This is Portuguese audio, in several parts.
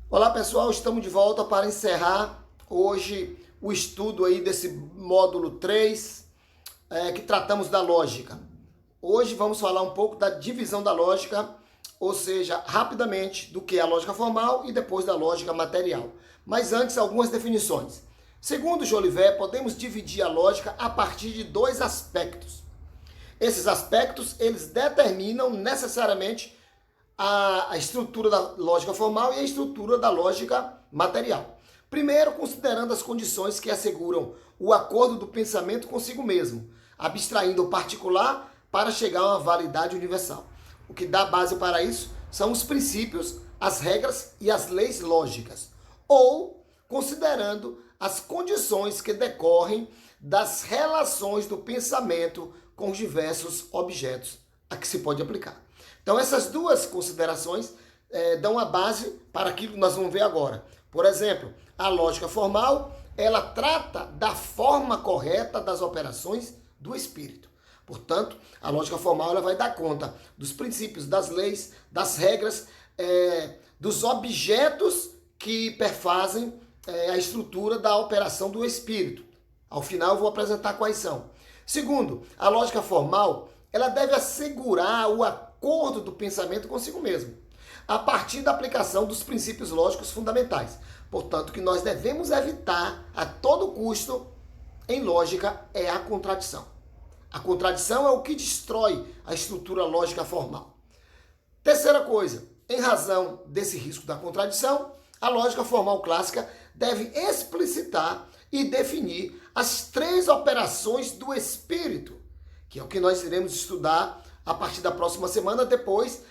Olá pessoal, estamos de volta para encerrar hoje o estudo aí desse módulo 3, que tratamos da lógica. Hoje vamos falar um pouco da divisão da lógica, ou seja, rapidamente do que é a lógica formal e depois da lógica material. Mas antes, algumas definições. Segundo Jolivet, podemos dividir a lógica a partir de dois aspectos. Esses aspectos, eles determinam necessariamente a estrutura da lógica formal e a estrutura da lógica material. Primeiro, considerando as condições que asseguram o acordo do pensamento consigo mesmo, abstraindo o particular para chegar a uma validade universal. O que dá base para isso são os princípios, as regras e as leis lógicas. Ou considerando as condições que decorrem das relações do pensamento com os diversos objetos a que se pode aplicar. Então, essas duas considerações dão a base para aquilo que nós vamos ver agora. Por exemplo, a lógica formal, ela trata da forma correta das operações do espírito. Portanto, a lógica formal ela vai dar conta dos princípios, das leis, das regras, dos objetos que perfazem a estrutura da operação do espírito. Ao final, eu vou apresentar quais são. Segundo, a lógica formal, ela deve assegurar o acordo do pensamento consigo mesmo, a partir da aplicação dos princípios lógicos fundamentais. Portanto, o que nós devemos evitar a todo custo em lógica é a contradição. A contradição é o que destrói a estrutura lógica formal. Terceira coisa, em razão desse risco da contradição, a lógica formal clássica deve explicitar e definir as três operações do espírito, que é o que nós iremos estudar a partir da próxima semana, depois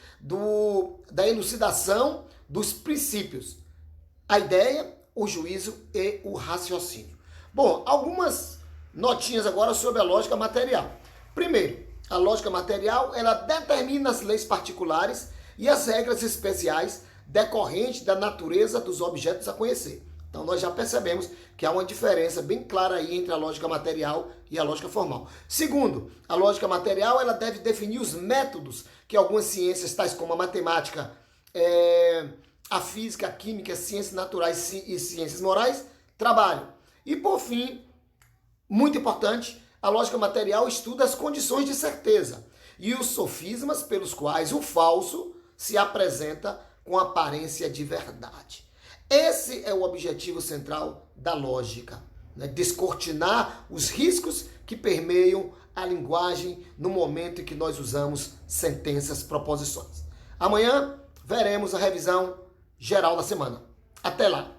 da elucidação dos princípios. A ideia, o juízo e o raciocínio. Bom, algumas notinhas agora sobre a lógica material. Primeiro, a lógica material, ela determina as leis particulares e as regras especiais decorrentes da natureza dos objetos a conhecer. Então, nós já percebemos que há uma diferença bem clara aí entre a lógica material e a lógica formal. Segundo, a lógica material ela deve definir os métodos que algumas ciências, tais como a matemática, a física, a química, as ciências naturais e ciências morais, trabalham. E, por fim, muito importante, a lógica material estuda as condições de certeza e os sofismas pelos quais o falso se apresenta com aparência de verdade. Esse é o objetivo central da lógica, né? Descortinar os riscos que permeiam a linguagem no momento em que nós usamos sentenças, proposições. Amanhã veremos a revisão geral da semana. Até lá!